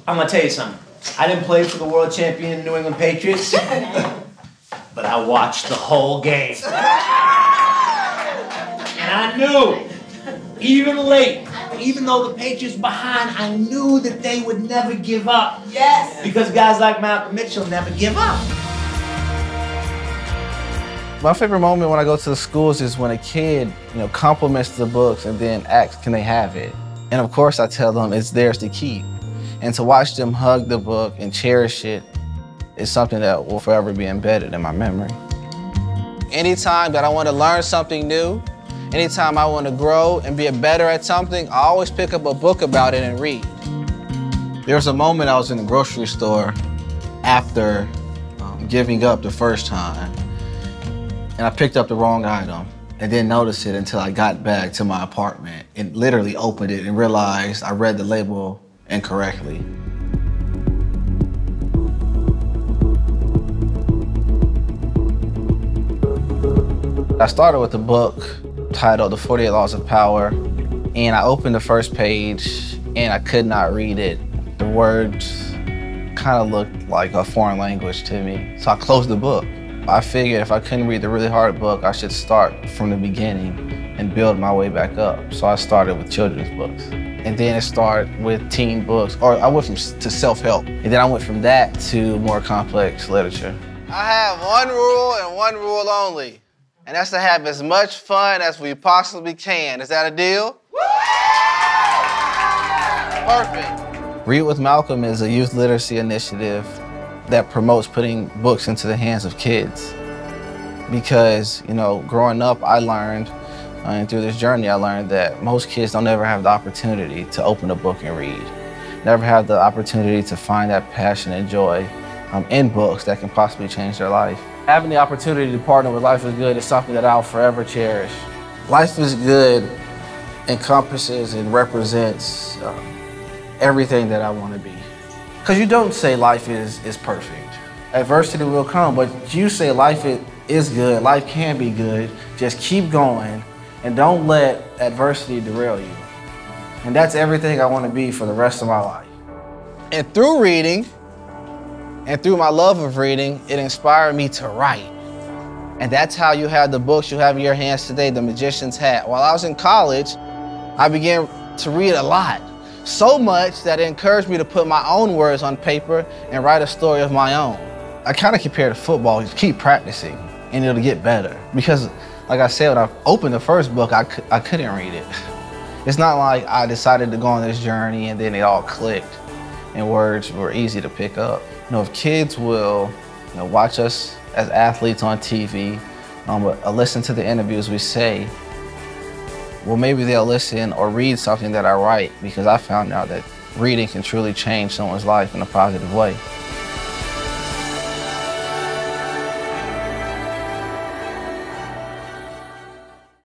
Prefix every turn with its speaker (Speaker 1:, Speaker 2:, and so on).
Speaker 1: I'm gonna tell you something. I didn't play for the world champion New England Patriots, but I watched the whole game. And I knew, even late, even though the Patriots were behind, I knew that they would never give up.
Speaker 2: Yes.
Speaker 1: Because guys like Michell never give up.
Speaker 3: My favorite moment when I go to the schools is when a kid, compliments the books and then asks, can they have it? And of course I tell them it's theirs to keep. And to watch them hug the book and cherish it is something that will forever be embedded in my memory. Anytime that I want to learn something new, anytime I want to grow and be better at something, I always pick up a book about it and read. There was a moment I was in the grocery store after giving up the first time, and I picked up the wrong item and didn't notice it until I got back to my apartment and literally opened it and realized I read the label incorrectly. I started with a book titled The 48 Laws of Power, and I opened the first page and I could not read it. The words kind of looked like a foreign language to me, so I closed the book. I figured if I couldn't read the really hard book, I should start from the beginning and build my way back up. So I started with children's books. And then it started with teen books, or I went to self-help. And then I went from that to more complex literature. I have one rule and one rule only, and that's to have as much fun as we possibly can. Is that a deal? Perfect. Read with Malcolm is a youth literacy initiative that promotes putting books into the hands of kids. Because, growing up, I learned, and through this journey, I learned that most kids don't ever have the opportunity to open a book and read. Never have the opportunity to find that passion and joy in books that can possibly change their life. Having the opportunity to partner with Life is Good is something that I'll forever cherish. Life is Good encompasses and represents everything that I want to be. Because you don't say life is perfect. Adversity will come, but you say life is good, life can be good. Just keep going and don't let adversity derail you. And that's everything I want to be for the rest of my life. And through reading, and through my love of reading, it inspired me to write. And that's how you have the books you have in your hands today, The Magician's Hat. While I was in college, I began to read a lot. So much that it encouraged me to put my own words on paper and write a story of my own. I kind of compare to football, you keep practicing and it'll get better. Because like I said, when I opened the first book, I couldn't read it. It's not like I decided to go on this journey and then it all clicked and words were easy to pick up. If kids will watch us as athletes on TV, listen to the interviews we say, well, maybe they'll listen or read something that I write, because I found out that reading can truly change someone's life in a positive way.